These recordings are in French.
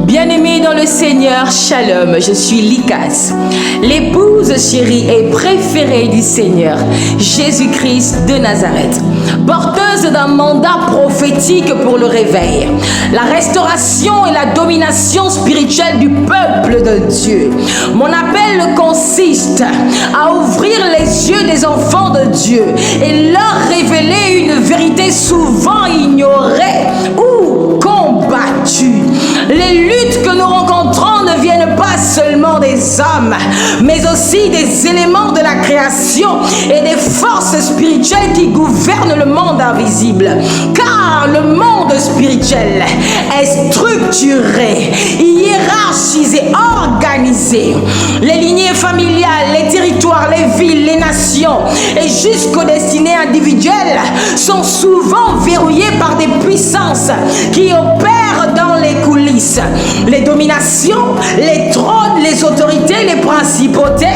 Bien-aimés dans le Seigneur, Shalom, je suis Likas, l'épouse chérie et préférée du Seigneur, Jésus-Christ de Nazareth, porteuse d'un mandat prophétique pour le réveil, la restauration et la domination spirituelle du peuple de Dieu. Mon appel consiste à ouvrir les yeux des enfants de Dieu et leur révéler une vérité souvent ignorée ou combattue. Les luttes que nous rencontrons ne viennent pas seulement des hommes, mais aussi des éléments de la création et des forces spirituelles qui gouvernent le monde invisible. Car le monde spirituel est structuré, hiérarchisé, organisé. Les lignées familiales, les territoires, les villes, les nations et jusqu'aux destinées individuelles sont souvent verrouillées par des puissances qui opèrent dans les coulisses. Les dominations, les trônes, les autorités, les principautés,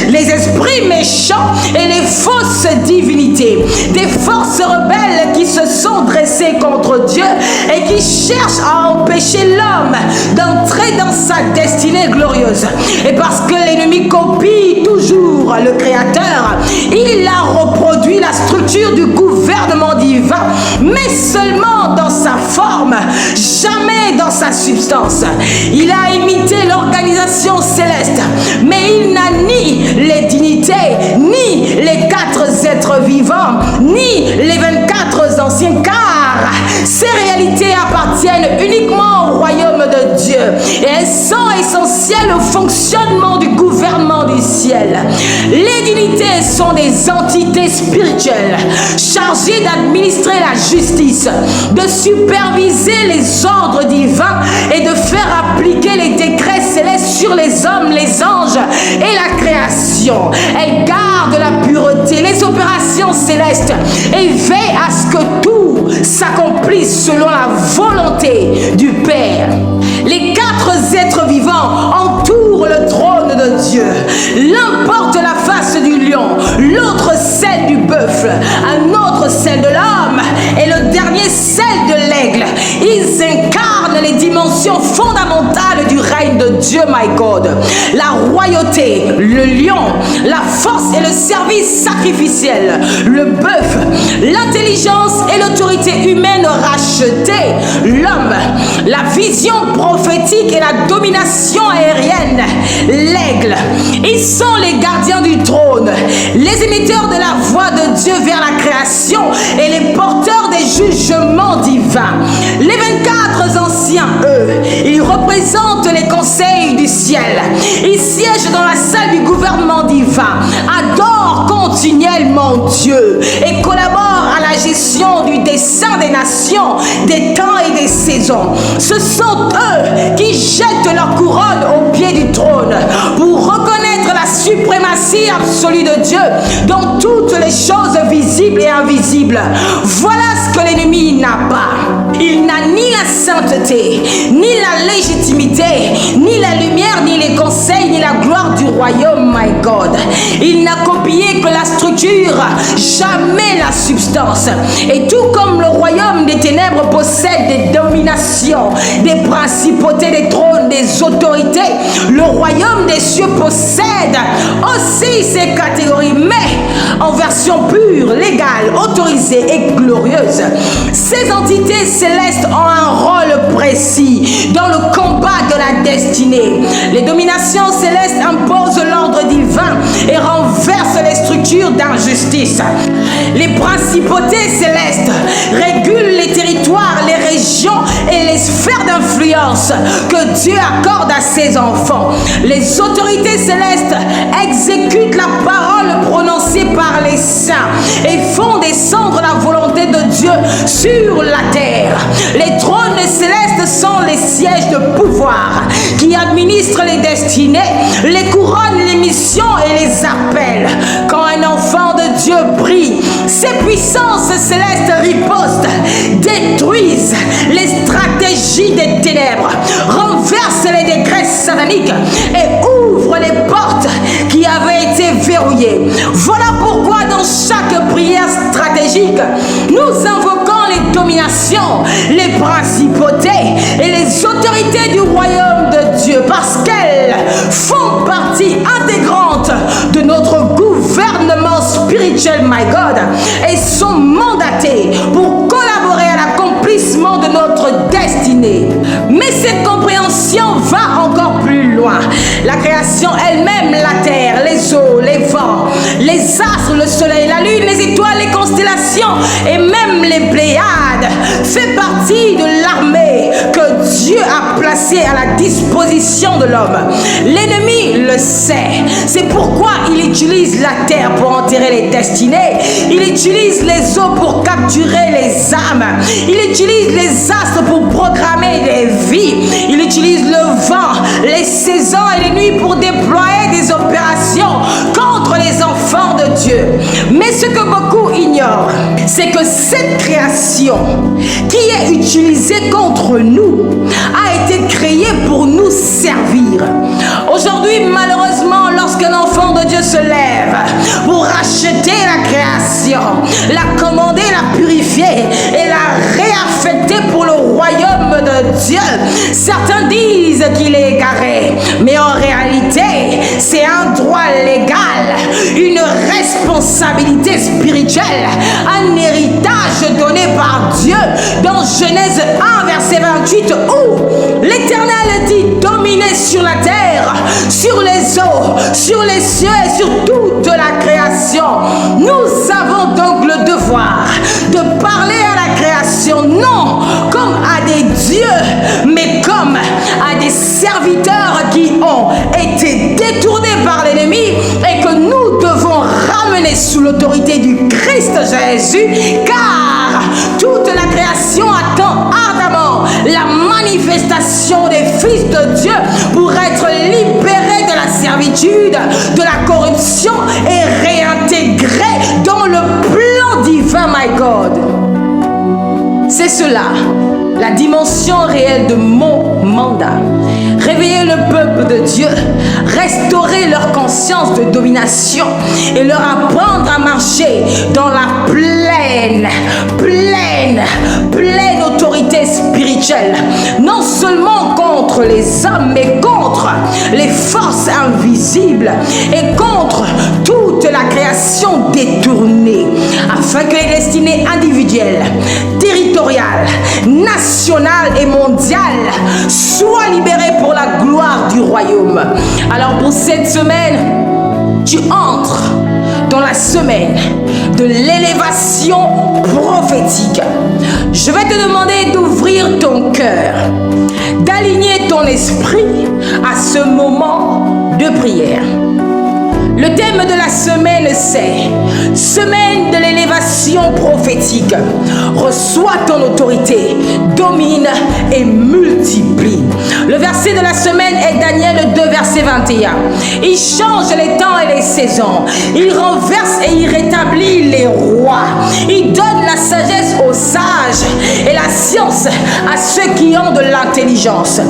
les esprits méchants et les fausses divinités, des forces rebelles qui se sont dressées contre Dieu et qui cherchent à empêcher l'homme d'entrer dans sa destinée glorieuse. Et parce que l'ennemi copie toujours le Créateur, il a reproduit la structure du gouvernement divin, mais seulement dans sa forme, jamais dans sa substance. Il a imité l'organisation céleste, mais il n'a ni les dignités, ni les 4 êtres vivants, ni les 24 anciens, car ces réalités appartiennent uniquement au royaume de Dieu et elles sont essentielles au fonctionnement du gouvernement du ciel. Les dignités sont des entités spirituelles chargées d'administrer la justice, de superviser les ordres divins et de faire appliquer les décrets célestes sur les hommes, les anges et la création. Elles gardent la pureté, les opérations célestes et veillent à ce que tout s'accomplisse selon la volonté du Père. Les 4 êtres vivants entourent le trône de Dieu. L'un porte la face du lion, l'autre celle du bœuf, un autre celle de l'homme et le dernier celle de l'aigle. Ils incarnent les dimensions fondamentales du règne de Dieu, my God. La royauté, le lion, la force et le service sacrificiel, le bœuf, l'intelligence et l'autorité humaine rachetée, l'homme, la vision prophétique et la domination aérienne, l'aigle. Ils sont les gardiens du trône, les émetteurs de la voix de Dieu vers la création et les porteurs des jugements divins. Les 24 anciens, eux, ils représentent les conseils du ciel. Ils siègent dans la salle du gouvernement divin, adorent continuellement Dieu et collaborent à la gestion du dessein des nations, des temps et des saisons. Ce sont eux qui jettent leur couronne au pied du trône pour reconnaître la suprématie absolue de Dieu dans toutes les choses visibles et invisibles. Voilà ce que l'ennemi n'a pas. Il n'a ni la sainteté, ni la légitimité, ni la lumière, ni les conseils, ni la gloire du royaume, my God. Il n'a copié que la structure, jamais la substance. Et tout comme le royaume des ténèbres possède des dominations, des principautés, des trônes, des autorités, le royaume des cieux possède aussi ces catégories, mais en version pure, légale, autorisée et glorieuse. Ces entités célestes ont un rôle précis dans le combat de la destinée. Les dominations célestes imposent l'ordre divin et renversent les structures d'injustice. Les principautés célestes régulent les territoires, les régions et les sphères d'influence que Dieu accorde à ses enfants. Les autorités célestes exécutent la parole prononcée par les saints et font descendre la volonté de Dieu sur la terre. Les trônes célestes sont les sièges de pouvoir qui administrent les destinées, les couronnes, les missions et les appels. Quand un enfant de Dieu prie, ces puissances célestes ripostent, détruisent les stratégies des ténèbres, renversent les décrets sataniques et ouvrent les portes qui avaient été verrouillées. Voilà pourquoi dans chaque prière stratégique, nous invoquons les dominations, les principautés et les autorités du royaume de Dieu parce qu'elles font partie intégrante de notre gouvernement spirituel, my God, et sont mandatées pour collaborer à l'accomplissement de notre destinée. Mais cette compréhension va encore plus loin. La création elle-même, la terre, les eaux, les vents, les astres, le soleil, la lune, les étoiles, les constellations et même les Pléiades fait partie de l'armée que Dieu a placée à la disposition de l'homme. L'ennemi le sait. C'est pourquoi il utilise la terre pour enterrer les destinées. Il utilise les eaux pour capturer les âmes. Il utilise les astres pour programmer les vies. Il utilise le vent, les saisons et les nuits pour déployer des opérations contre les enfants de Dieu. Mais ce que beaucoup ignorent, c'est que cette création qui est utilisée contre nous a été créée pour nous servir. Aujourd'hui, malheureusement, lorsqu'un enfant de Dieu se lève pour racheter la création, la commander, la purifier et la réaffecter pour le royaume de Dieu, certains disent qu'il est égaré, mais en réalité, c'est un droit légal, une responsabilité spirituelle, un héritage donné par Dieu dans Genèse 1, verset 28, où l'Éternel dit dominer sur la terre, sur les eaux, sur les cieux et sur toute la création. Nous avons donc le devoir de parler à la création, non comme à des dieux, mais comme à des serviteurs qui ont été détournés par l'ennemi et que nous devons ramener sous l'autorité du Christ Jésus, car toute la création attend ardemment la manifestation des fils de Dieu pour être libérés de la servitude, de la corruption et réintégrés dans le plan divin, my God. C'est cela, la dimension réelle de mon mandat. Réveiller le peuple de Dieu, restaurer leur conscience de domination et leur apprendre à marcher dans la pleine autorité spirituelle. Non seulement contre les hommes, mais contre les forces invisibles et contre toute la création détournée, afin que les destinées individuelles, territoriales, nationales et mondiales soient libérées pour la gloire du royaume. Alors pour cette semaine, tu entres dans la semaine de l'élévation prophétique. Je vais te demander d'ouvrir ton cœur, d'aligner ton esprit à ce moment de prière. Le thème de la semaine, c'est semaine de l'élévation prophétique. Reçois ton autorité, domine et multiplie. Le verset de la semaine est Daniel 2, verset 21. Il change les temps et les saisons. Il renverse et il rétablit les rois. Il donne la sagesse aux sages et la science à ceux qui ont de l'intelligence.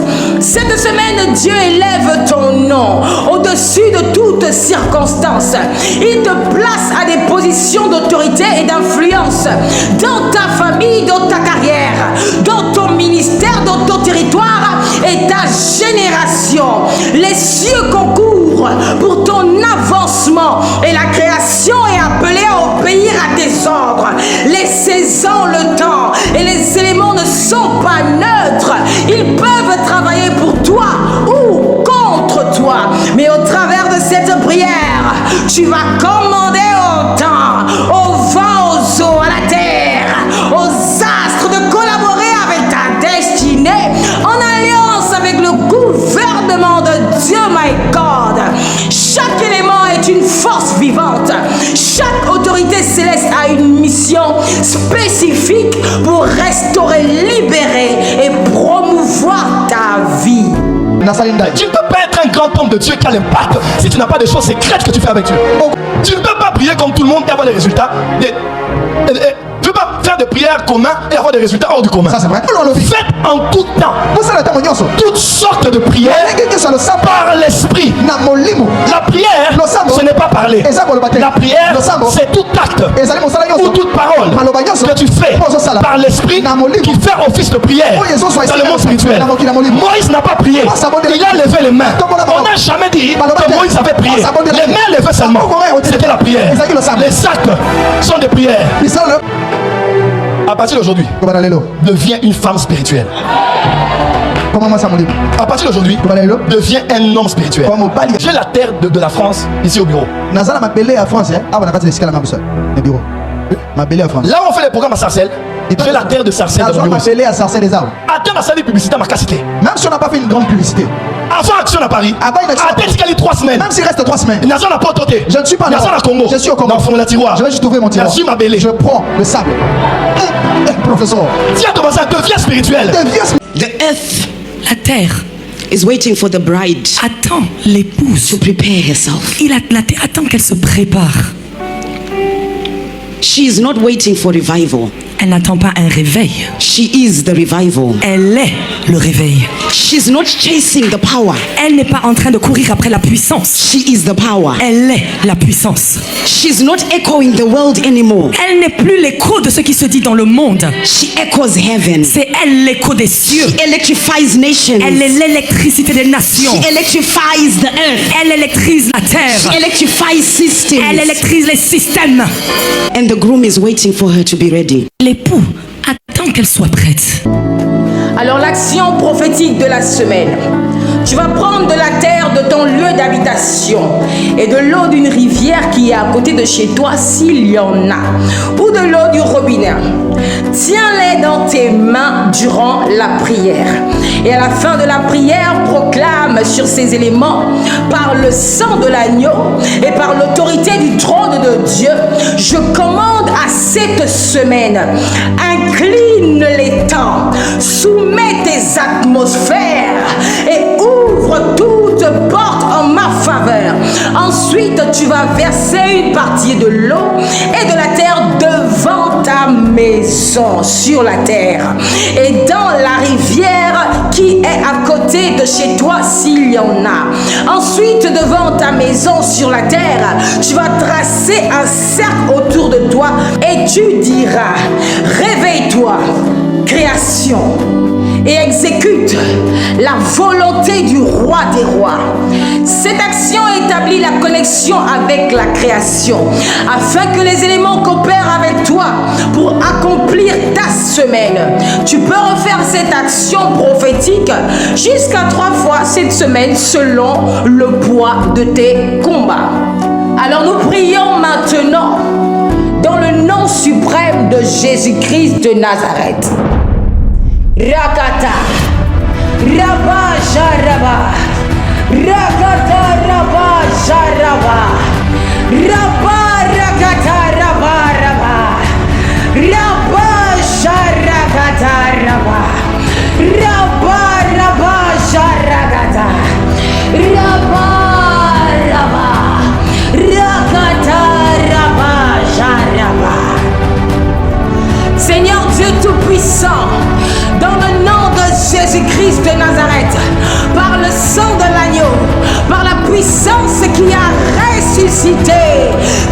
Cette semaine, Dieu élève ton nom au-dessus de toute circonstance. Il te place à des positions d'autorité et d'influence dans ta famille, dans ta carrière, dans ton ministère, dans ton territoire et ta génération. Les cieux concourent pour ton avancement et la création est appelée à obéir à tes ordres. Les saisons, le temps et les éléments ne sont pas neutres. Ils peuvent travailler pour toi ou contre toi. Mais au travers de cette prière, tu vas commander au temps, au vent, aux eaux, à la terre, aux astres de collaborer avec ta destinée en alliance avec le gouvernement de Dieu, my God. Chaque élément est une force vivante. Chaque autorité céleste a une mission spécifique pour restaurer, libérer et promouvoir ta vie. Tu ne peux pas être un grand homme de Dieu qui a l'impact si tu n'as pas de choses secrètes que tu fais avec Dieu. Tu ne peux pas prier comme tout le monde et avoir des résultats. Tu ne peux pas faire de prière commun et avoir des résultats hors du commun. Ça c'est vrai. Faites en tout temps toutes sortes de prières par l'esprit. La prière, ce n'est pas parler. La prière, c'est tout acte ou toute parole que tu fais par l'esprit qui fait office de prière dans le monde spirituel. Moïse n'a pas prié, il a levé les mains. On n'a jamais dit que Moïse avait prié. Les mains levées seulement, c'était la prière. Les actes sont des prières. À partir d'aujourd'hui, deviens une femme spirituelle. À partir d'aujourd'hui, deviens un homme spirituel. J'ai la terre de la France ici au bureau. Là où on fait les programmes à Sarcelles, j'ai la terre de Sarcelles dans le bureau. Attends, ma publicité à ma cassité. Même si on n'a pas fait une grande publicité. Avant Action à Paris, attends, 3 semaines. Même s'il reste 3 semaines. Je ne suis pas là. Je suis au Congo. Dans la tiroir. Je vais juste ouvrir mon tiroir. Je prends le sable. Professeur. Tiens, comment ça devient spirituel. The earth, la terre, is waiting for the bride. Attend l'épouse to prepare herself. La terre attend qu'elle se prépare. She is not waiting for revival. Elle n'attend pas un réveil. She is the revival. Elle est le réveil. She's not chasing the power. Elle n'est pas en train de courir après la puissance. She is the power. Elle est la puissance. She's not echoing the world anymore. Elle n'est plus l'écho de ce qui se dit dans le monde. She echoes heaven. C'est elle l'écho des cieux. She electrifies nations. Elle est l'électricité des nations. She electrifies the earth. Elle électrise la terre. She electrifies systems. Elle électrise les systèmes. And the groom is waiting for her to be ready. L'époux attend qu'elle soit prête. Alors l'action prophétique de la semaine. Tu vas prendre de la terre de ton lieu d'habitation et de l'eau d'une rivière qui est à côté de chez toi s'il y en a, ou de l'eau du robinet. Tiens-les dans tes mains durant la prière. Et à la fin de la prière, proclame sur ces éléments, par le sang de l'agneau et par l'autorité du trône de Dieu, je commande à cette semaine, incline les temps, soumets tes atmosphères et ouvre toute porte en ma faveur. Ensuite, tu vas verser une partie de l'eau et de la terre devant ta maison, sur la terre, et dans la rivière qui est à côté de chez toi s'il y en a. Ensuite, devant ta maison, sur la terre, tu vas tracer un cercle autour de toi et tu diras, réveille-toi, création, et exécute la volonté du roi des rois. Cette action établit la connexion avec la création afin que les éléments coopèrent avec toi pour accomplir ta semaine. Tu peux refaire cette action prophétique jusqu'à 3 fois cette semaine selon le poids de tes combats. Alors nous prions maintenant dans le nom suprême de Jésus-Christ de Nazareth. Rakata, Rabba Jaraba, Rakata Rabba Jaraba, Rabba Rakata Rabba Rabba, Rabba Jarakata Rabba, Rabba Rabba Jarakata, Rabba Rabba, Rakata Rabba Jaraba. Seigneur Dieu Tout-Puissant, dans le nom de Jésus-Christ de Nazareth, par le sang de l'agneau, par la puissance qui a ressuscité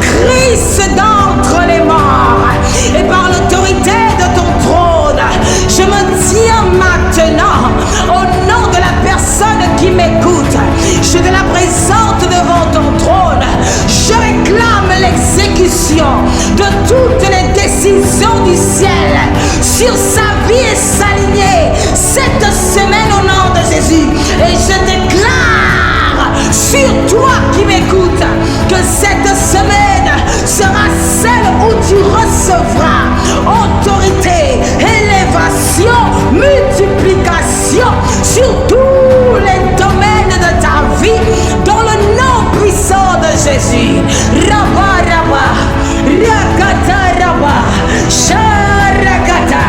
Christ d'entre les morts, et par l'autorité de ton trône, je me tiens maintenant au nom de la personne qui m'écoute. Je te la présente devant ton trône. Je réclame l'exécution de toutes les décisions du ciel sur sa vie et sa lignée cette semaine au nom de Jésus. Et je déclare sur toi qui m'écoutes que cette semaine sera celle où tu recevras autorité, élévation, multiplication sur tous les domaines de ta vie dans le nom puissant de Jésus. Rabba Rabba, Rakata Rabba, Sharakata,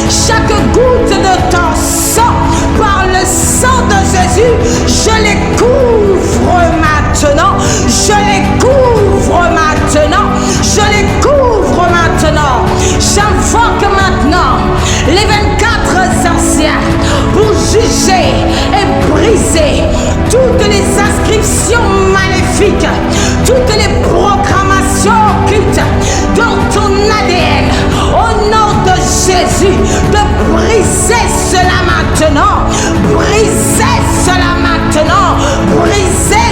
chaque goutte de ton sang, par le sang de Jésus, je les couvre maintenant, je les couvre maintenant, je les couvre maintenant. J'invoque maintenant les 24 anciens pour juger et briser toutes les inscriptions maléfiques, toutes les proclamations occultes dans ton ADN, au nom de Jésus, de briser cela maintenant, briser cela maintenant, briser,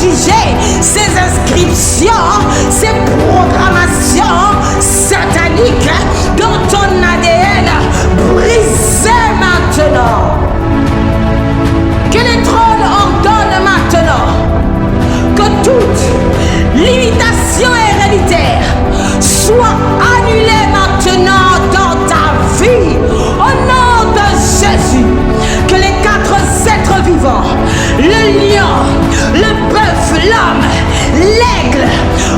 juger ces inscriptions, ces proclamations sataniques dans ton ADN, briser maintenant. Que les trônes ordonnent maintenant que toute limitation héréditaire soit annulée maintenant dans ta vie. Au nom de Jésus, que les 4 êtres vivants, le lion, le bœuf, l'homme, l'aigle,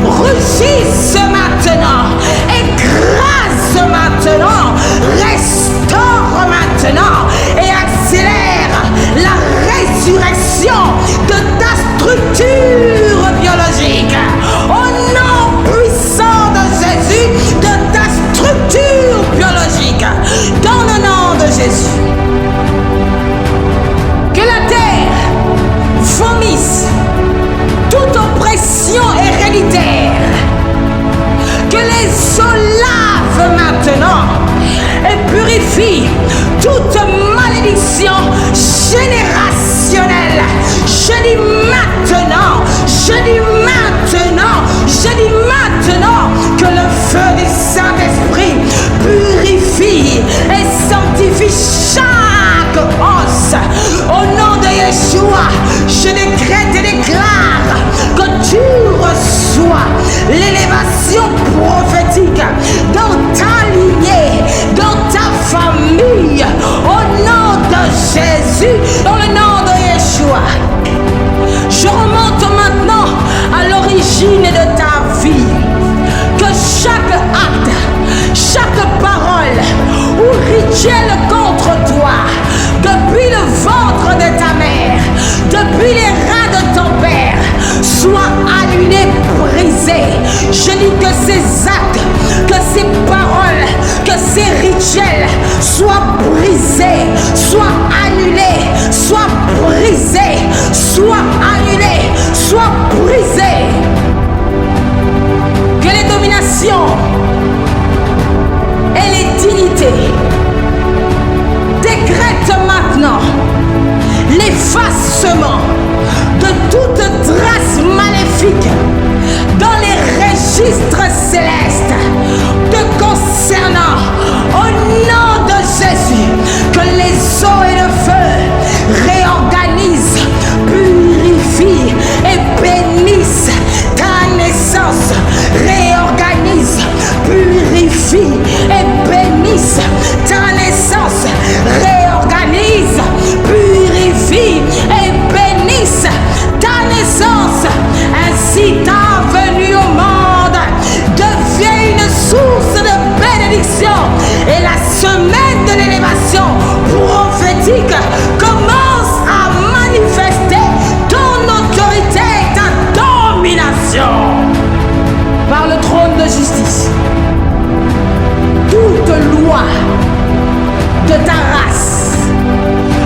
rugissent maintenant, écrasent maintenant, restaurent maintenant et accélèrent la résurrection de ta structure biologique. Au nom puissant de Jésus, de ta structure biologique, dans le nom de Jésus. Que la terre vomisse toute oppression héréditaire, que les eaux lavent maintenant et purifient toute malédiction générationnelle. Je dis maintenant, je dis maintenant, je dis maintenant que le feu du Saint-Esprit purifie et sanctifie chaque os. Au nom de Yeshua, je décrète et déclare que tu reçois l'élévation prophétique dans ta lignée, dans ta famille. Au nom de Jésus, dans le nom de Yeshua. Je remonte maintenant à l'origine de ta vie. Que chaque acte, chaque parole ou rituel contre toi, depuis le ventre de ta mère, depuis les reins de ton père, soit annulé, brisé. Je dis que ces actes, que ces paroles, que ces rituels soient brisés, soient annulés, soient brisés, soient annulés, soient brisés. Que les dominations et les dignités décrètent maintenant l'effacement de toute trace maléfique dans les registres célestes te concernant. Au nom de Jésus, que les eaux et le feu réorganisent, purifient et bénissent ta naissance, réorganisent, purifient et bénissent ta naissance, réorganisent, purifient et bénissent ta naissance. Ainsi ta venue au monde devient une source de bénédiction et la semaine de l'élévation prophétique commence à manifester ton autorité et ta domination par le trône de justice. Toute loi de ta race,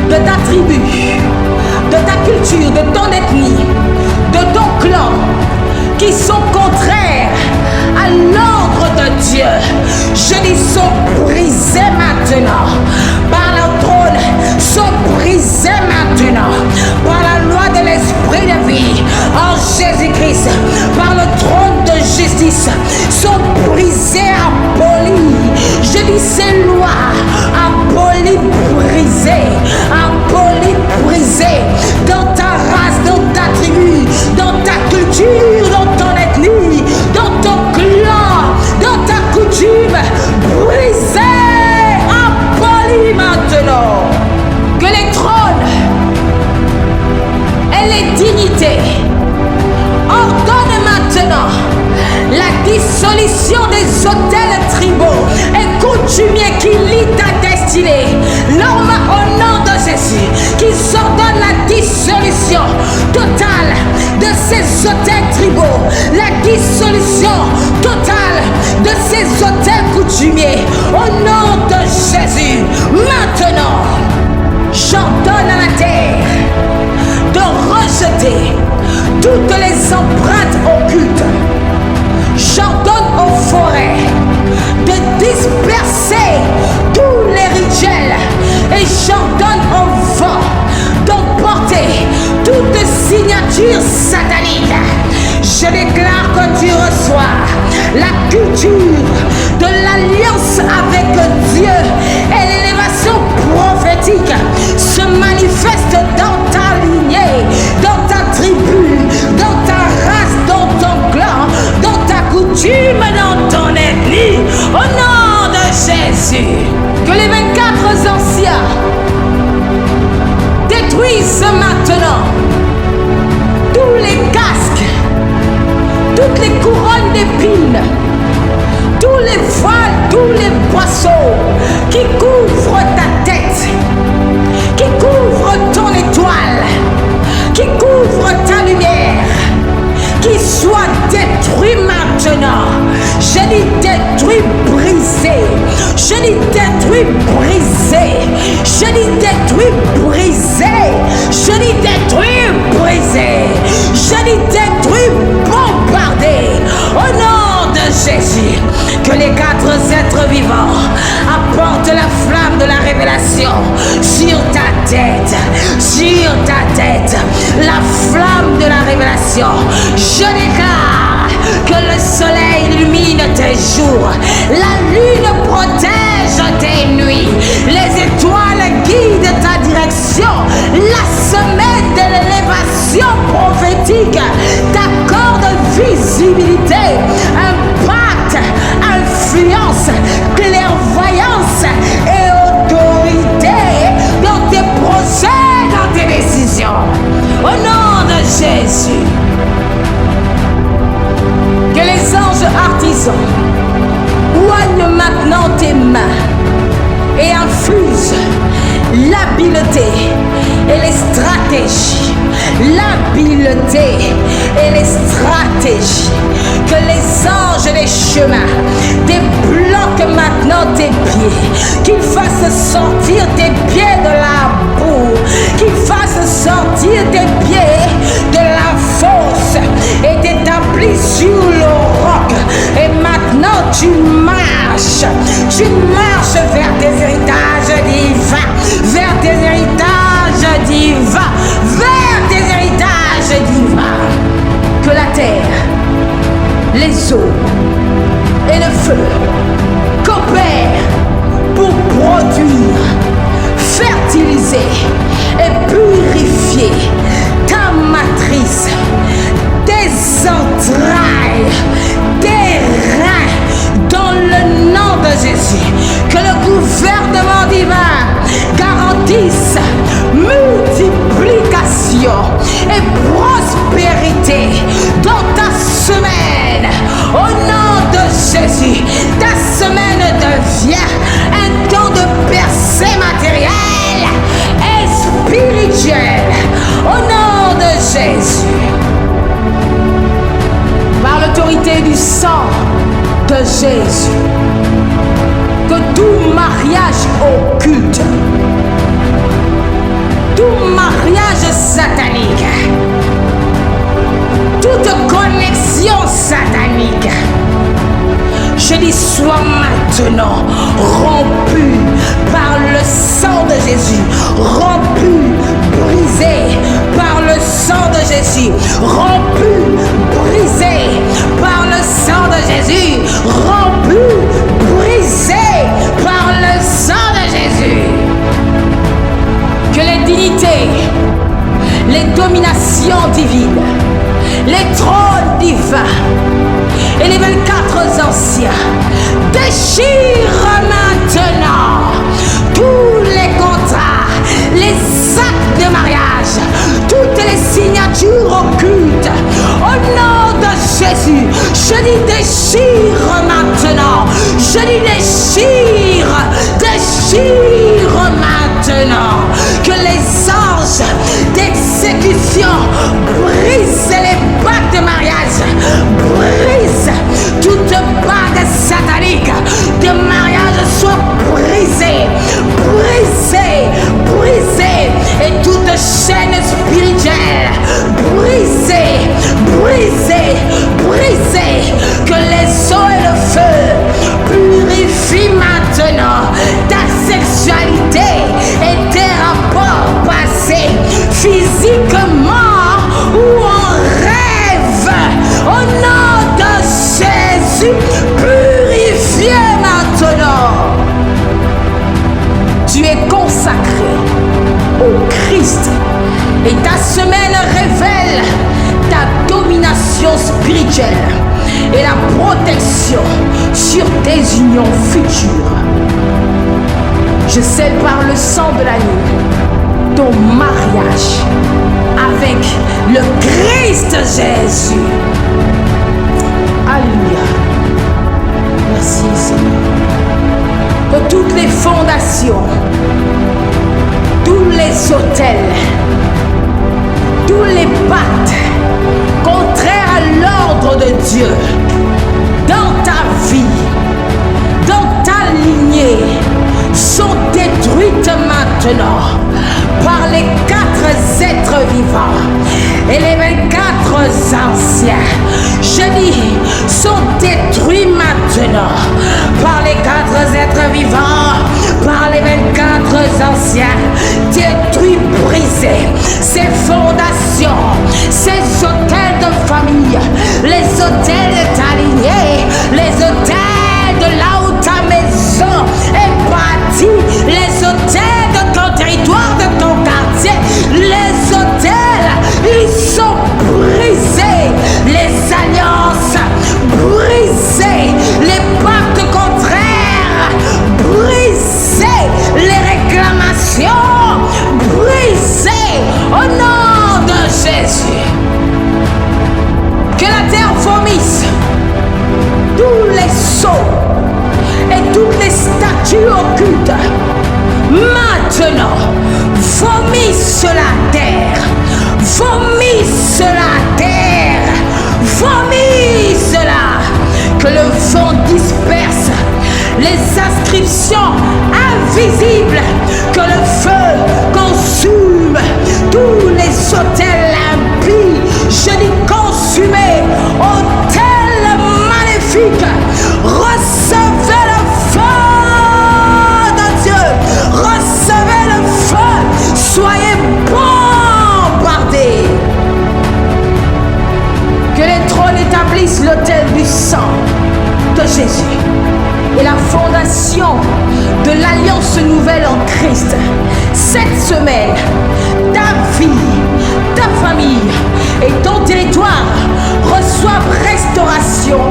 de ta tribu, de ta culture, de ton ethnie, de ton clan, qui sont contraires à l'ordre de Dieu, je dis sont brisés maintenant par le trône, sont brisés maintenant par la loi de l'esprit de vie en Jésus-Christ, par le trône de justice, sont brisés, abolis. Je dis ces lois abolies, brisées, abolies, brisées dans ta race, dans ta tribu, dans ta culture, dans ton ethnie, dans ton clan, dans ta coutume, brisées, abolies maintenant. Que les trônes et les dignités ordonnent maintenant la dissolution des autels la culture de l'alliance avec Dieu et l'élévation prophétique se manifeste dans ta lignée, dans ta tribu, dans ta race, dans ton clan, dans ta coutume, dans ton ethnie, au nom de Jésus. Que les 24 anciens détruisent maintenant tous les casques, toutes les couronnes d'épines, tous les voiles, tous les boisseaux qui couvrent ta tête, qui couvrent ton étoile, qui couvrent ta lumière, qui soient détruits maintenant. Je dis détruits, brisés. Je dis détruits, brisés. Je dis détruits, brisés. Je dis détruits, brisés. Je dis détruits, bombardés. Au nom de Jésus, que les 4 êtres vivants apportent la flamme de la révélation sur ta tête, la flamme de la révélation. Je déclare que le soleil illumine tes jours, la lune protège tes nuits, les étoiles guident ta direction, la semaine de l'élévation prophétique t'accorde visibilité, impact, influence, clairvoyance et autorité dans tes projets, dans tes décisions. Au nom de Jésus, que les anges artisans oignent maintenant tes mains et infusent l'habileté et les stratégies. L'habileté et les stratégies. Que les anges des chemins débloquent maintenant tes pieds. Qu'ils fassent sortir tes pieds de la boue. Qu'ils fassent sortir tes pieds de la fosse et t'établissent sur le roc. Et maintenant tu marches vers tes héritages divins, vers tes héritages divins, vers tes héritages divins. Que la terre, les eaux et le feu coopèrent pour produire, fertiliser et purifier ta matrice, tes entrailles, tes reins, dans le nom de Jésus. Que le gouvernement divin garantisse multiplication et prospérité dans ta semaine. Au nom de Jésus, ta semaine devient un temps de percée matérielle et spirituelle. Au nom de Jésus, par l'autorité du sang de Jésus, que tout mariage occulte, tout mariage satanique, toute connexion satanique, je dis soit maintenant rompu par le sang de Jésus, rompu, brisé par le sang de Jésus, rompu, brisé par le sang de Jésus, rompu, brisé par le sang de Jésus. Que les dignités, les dominations divines, les trônes divins et les 24 anciens déchirent maintenant tous les contrats, les actes de mariage, toutes les signatures occultes. Au nom de Jésus, je dis déchire maintenant, je dis déchire maintenant. Que les anges d'exécution brisent les bagues de mariage, brisent toute bague satanique de mariage, soit brisée, brisée, brisée, et toute chaîne spirituelle brisée, brisée, brisée. Que les eaux et le feu purifient maintenant ta sexualité et tes rapports passés, physiquement ou en rêve. Au nom semaine révèle ta domination spirituelle et la protection sur tes unions futures. Je scelle par le sang de l'agneau ton mariage avec le Christ Jésus. Alléluia. Merci Seigneur. Que toutes les fondations, tous les autels, tous les pactes contraires à l'ordre de Dieu dans ta vie, dans ta lignée, sont détruites maintenant par les 4 êtres vivants et les 24 anciens. Je dis, sont détruits maintenant par les 4 êtres vivants, par les 24 anciens. Détruits, brisés, ces fondations, ces hôtels de famille, les hôtels de ta lignée, les hôtels de là où ta maison est bâtie, les hôtels de ton territoire, de ton quartier, les hôtels, ils sont brisés, les alliances brisées, les pactes contraires brisés, les réclamations brisées au nom de Jésus. Que la terre vomisse tous les sceaux et toutes les statues occultes. Maintenant, vomisse la terre, vomisse la terre, vomisse-la. Que le vent disperse les inscriptions invisibles, que le feu consume tous les autels impies. Je dis consumez, autel maléfique, recevez le feu de Dieu, recevez le feu, soyez bombardés. Que les trônes établissent l'autel du sang de Jésus et la fondation de l'alliance nouvelle en Christ. Cette semaine, ta vie, ta famille et ton territoire reçoivent restauration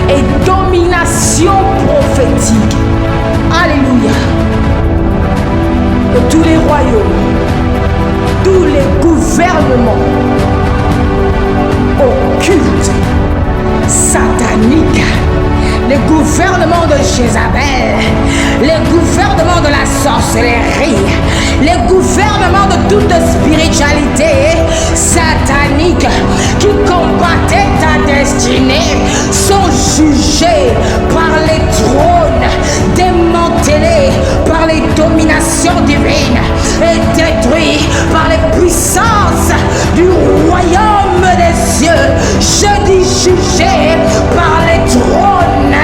et domination prophétique. Alléluia. Que tous les royaumes, tous les gouvernements occultes, sataniques, les gouvernements de Jézabel, les gouvernements de la sorcellerie, les gouvernements de toute spiritualité satanique qui combattaient ta destinée sont jugés par les trônes, démantelés par les dominations divines et détruits par les puissances du royaume des cieux. Je dis jugés par les trônes,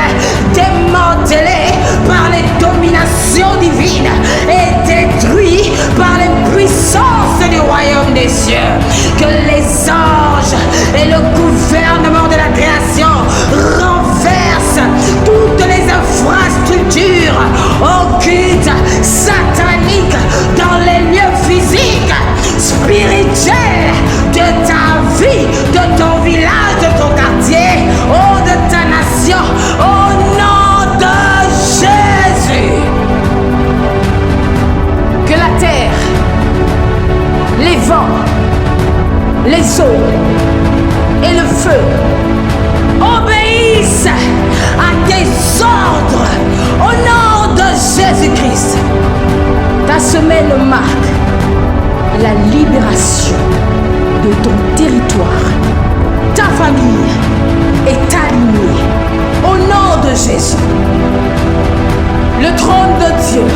démantelés par les dominations divines et détruits par les puissances du royaume des cieux. Que les anges et le gouvernement de la création renversent toutes les infrastructures occultes, sataniques dans les lieux physiques, spirituels de ta vie, de ton village, de ton quartier, oh de ta nation, au nom de Jésus. Que la terre, les vents, les eaux et le feu obéissent à tes ordres au nom de Jésus-Christ. Ta semaine marque la libération de ton territoire, ta famille et ta lignée au nom de Jésus. Le trône de Dieu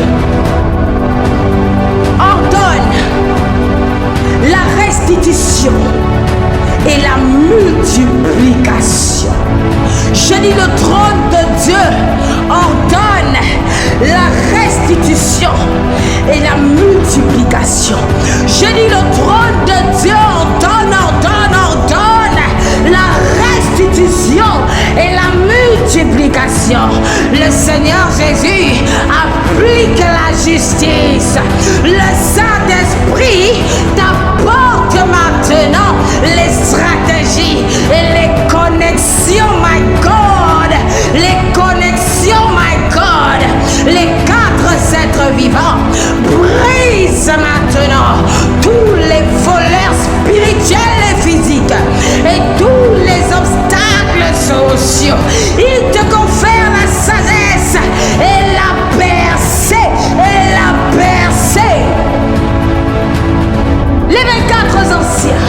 ordonne la restitution et la multiplication. Je dis le trône de Dieu ordonne la restitution et la multiplication. Je dis le trône de Dieu ordonne la restitution et la multiplication. Le Seigneur Jésus applique la justice. Le Saint-Esprit t'apporte maintenant les stratégies et les connexions, my God, les connexions, my God, les 4 êtres vivants brisent maintenant tous les voleurs spirituels et physiques et tous les obstacles sociaux. Il te confère la sagesse et la percée Les 24 anciens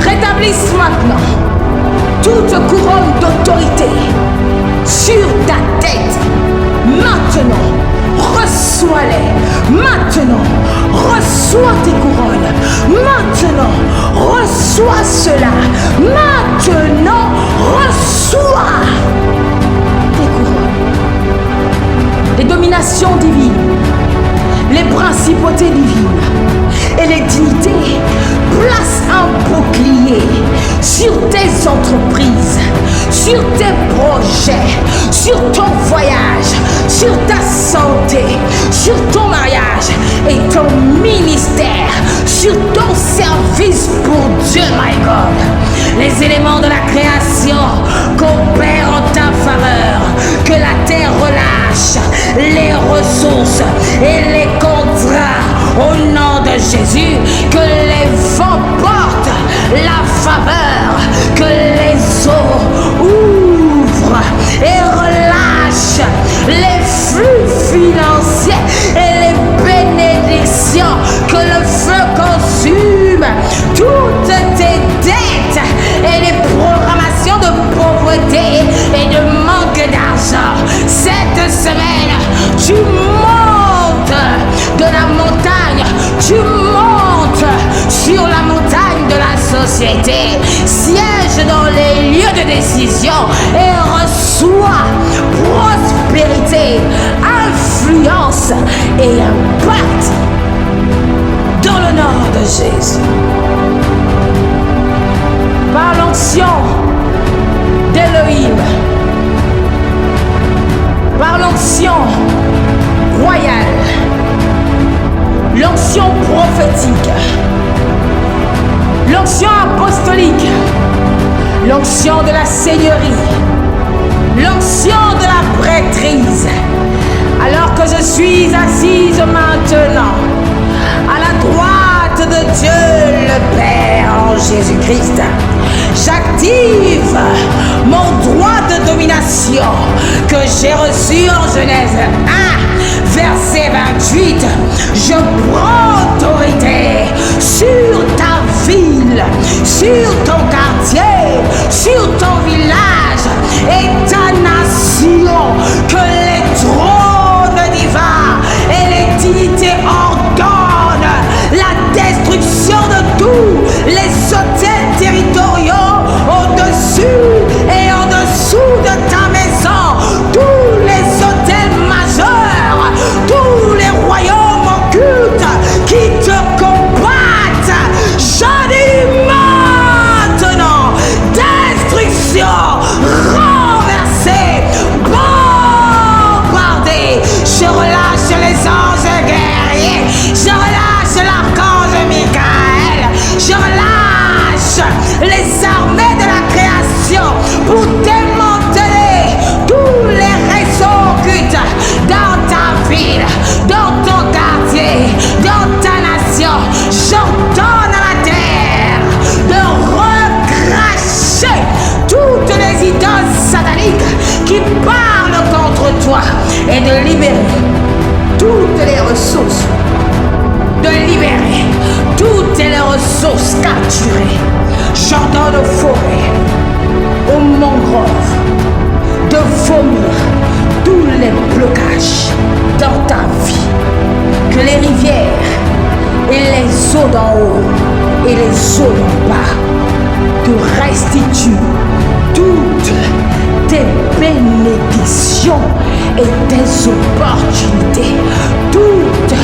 rétablissent maintenant toute couronne d'autorité sur ta tête. Maintenant, reçois-les. Maintenant, reçois tes couronnes. Maintenant, reçois cela. Maintenant, reçois tes couronnes. Les dominations divines, les principautés divines et les dignités, place un bouclier sur tes entreprises, sur tes projets, sur ton voyage, sur ta santé, sur ton mariage et ton ministère, sur ton service pour Dieu, my God. Les éléments de la création coopèrent en ta faveur, que la terre relâche les ressources et les contrats au nom de Jésus, que les vents portent la faveur, que les eaux ouvrent et relâchent les flux financiers et les bénédictions, que le feu consume toutes tes dettes et les programmations de pauvreté et de manque d'argent. Cette semaine, tu montes de la montagne, tu montes sur la montagne de la société, siège dans les lieux de décision et reçois prospérité, influence et impact dans le nom de Jésus. Par l'onction d'Élohim, par l'onction royale, l'onction prophétique, l'onction apostolique, l'onction de la seigneurie, l'onction de la prêtrise, alors que je suis assise maintenant à la droite de Dieu le Père en Jésus-Christ, j'active mon droit de domination que j'ai reçu en Genèse 1, verset 28. Je prends autorité sur ta ville, sur ton quartier, sur ton village et ta nation, que les trônes divins et les dignités ordonnent la destruction de tous les hôtels territoriaux au-dessus et en dessous de ta maison, tous les hôtels majeurs, tous les royaumes occultes qui te combattent. Je dis maintenant, destruction, renversée, bombardée. Je relâche les anges guerriers, je relâche l'archange Michael, je relâche les armées de la création pour démanteler tous les réseaux occultes dans ta ville, dans ton quartier, dans ta nation. J'ordonne à la terre de recracher toutes les idoles sataniques qui parlent contre toi et de libérer toutes les ressources, de libérer toutes les ressources capturées. J'ordonne aux forêts, aux mangroves, de vomir tous les blocages dans ta vie. Que les rivières et les eaux d'en haut et les eaux d'en bas te restituent toutes tes bénédictions et tes opportunités. Toutes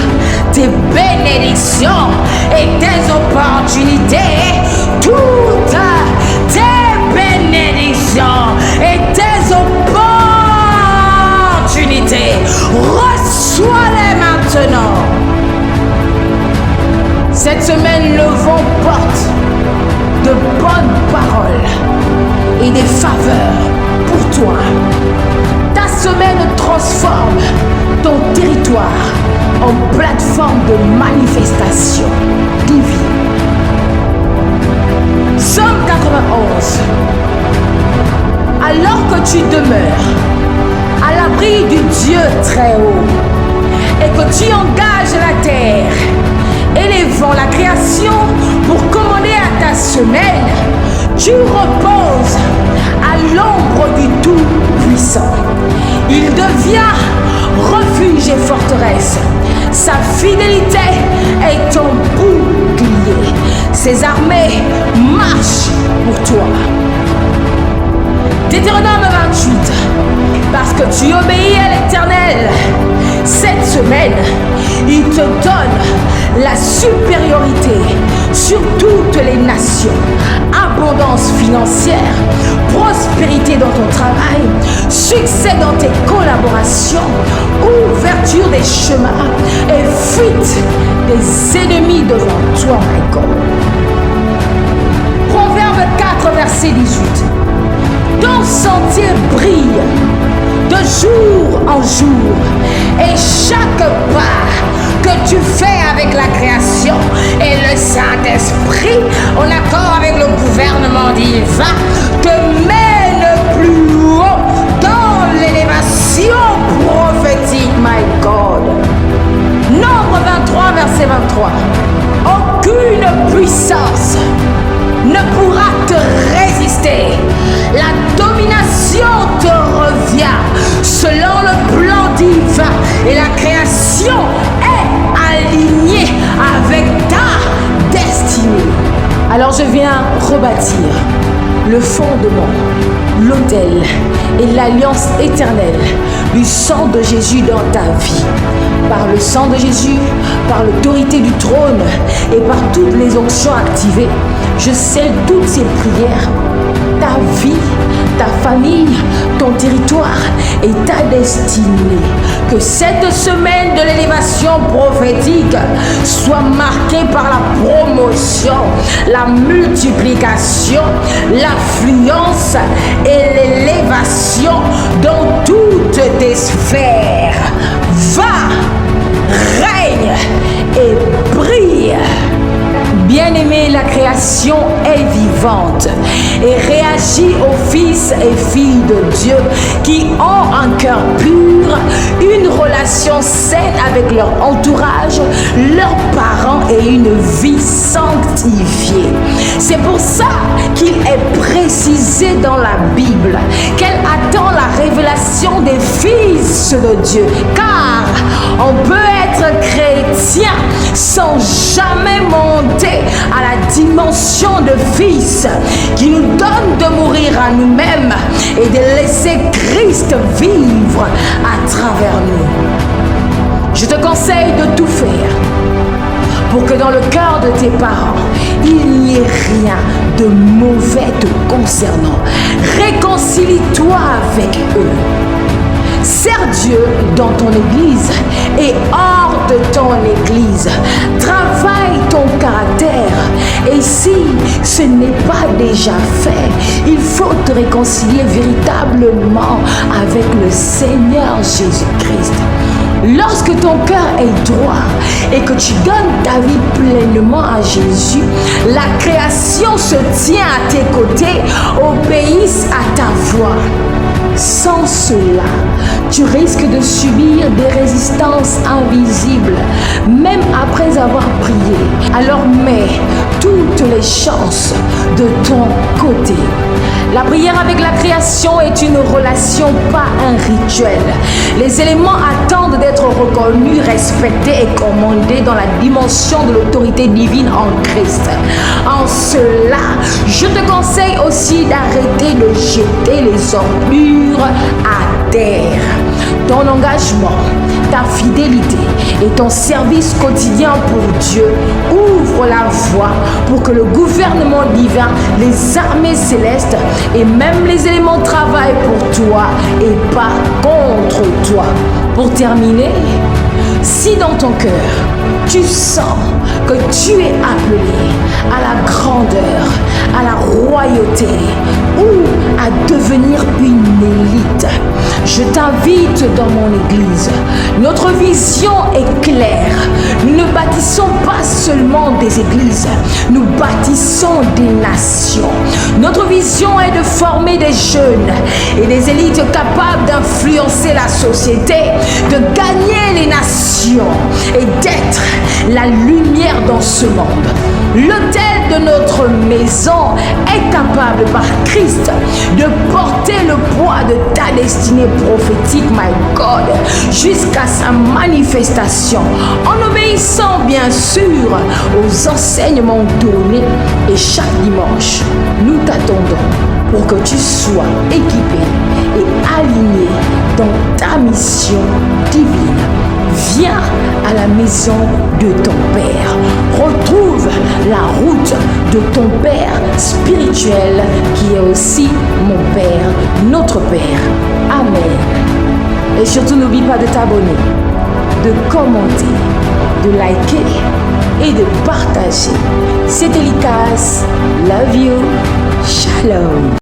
tes bénédictions et tes opportunités. Toutes tes bénédictions et tes opportunités. Reçois-les maintenant. Cette semaine, le vent porte en plateforme de manifestation divine. Psaume 91. Alors que tu demeures à l'abri du Dieu très haut et que tu engages la terre, élevant la création pour commander à ta semaine, tu reposes à l'ombre du Tout-Puissant. Il devient refuge et forteresse. Sa fidélité est ton bouclier. Ses armées marchent pour toi. Deutéronome 28. Parce que tu obéis à l'Éternel, cette semaine, il te donne la supériorité sur toutes les nations, abondance financière, prospérité dans ton travail, succès dans tes collaborations, ouverture des chemins et fuite des ennemis devant toi, my God. Proverbe 4, verset 18. Ton sentier brille de jour en jour, et chaque pas que tu fais avec la création et le Saint-Esprit, en accord avec le gouvernement divin, te mène plus haut dans l'élévation prophétique, my God. Nombre 23, verset 23. Aucune puissance ne pourra te résister. La domination te revient selon le plan divin et la création est alignée avec ta destinée. Alors je viens rebâtir le fondement, l'autel et l'alliance éternelle du sang de Jésus dans ta vie. Par le sang de Jésus, par l'autorité du trône et par toutes les onctions activées, je scelle toutes ces prières, ta vie, ta famille, ton territoire et ta destinée. Que cette semaine de l'élévation prophétique soit marquée par la promotion, la multiplication, l'affluence et l'élévation dans toutes tes sphères. Va, règne et brille. Bien-aimé, la création est vivante et réagit aux fils et filles de Dieu qui ont un cœur pur, une relation saine avec leur entourage, leurs parents et une vie sanctifiée. C'est pour ça qu'il est précisé dans la Bible qu'elle attend la révélation des fils de Dieu, car on peut être chrétien sans jamais monter à la dimension de fils qui nous donne de mourir à nous-mêmes et de laisser Christ vivre à travers nous. Je te conseille de tout faire pour que dans le cœur de tes parents, il n'y ait rien de mauvais te concernant. Réconcilie-toi avec eux. Sers Dieu dans ton église et hors de ton église. Travaille ton caractère. Et si ce n'est pas déjà fait, il faut te réconcilier véritablement avec le Seigneur Jésus-Christ. Lorsque ton cœur est droit et que tu donnes ta vie pleinement à Jésus, la création se tient à tes côtés, obéisse à ta voix. Sans cela, tu risques de subir des résistances invisibles, même après avoir prié. Alors mets toutes les chances de ton côté. La prière avec la création est une relation, pas un rituel. Les éléments attendent d'être reconnus, respectés et commandés dans la dimension de l'autorité divine en Christ. En cela, je te conseille aussi d'arrêter de jeter les ordures à terre. Ton engagement, ta fidélité et ton service quotidien pour Dieu ouvrent la voie pour que le gouvernement divin, les armées célestes et même les éléments travaillent pour toi et pas contre toi. Pour terminer, si dans ton cœur, tu sens que tu es appelé à la grandeur, à la royauté ou à devenir une élite. Je t'invite dans mon église. Notre vision est claire. Nous ne bâtissons pas seulement des églises, nous bâtissons des nations. Notre vision est de former des jeunes et des élites capables d'influencer la société, de gagner les nations et d'être la lumière dans ce monde. L'autel de notre maison est capable par Christ de porter le poids de ta destinée prophétique, my God, jusqu'à sa manifestation, en obéissant bien sûr aux enseignements donnés. Et chaque dimanche, nous t'attendons pour que tu sois équipé et aligné dans ta mission divine. Viens à la maison de ton Père. Retrouve la route de ton Père spirituel qui est aussi mon Père, notre Père. Amen. Et surtout, n'oublie pas de t'abonner, de commenter, de liker et de partager. C'était Likas. Love you. Shalom.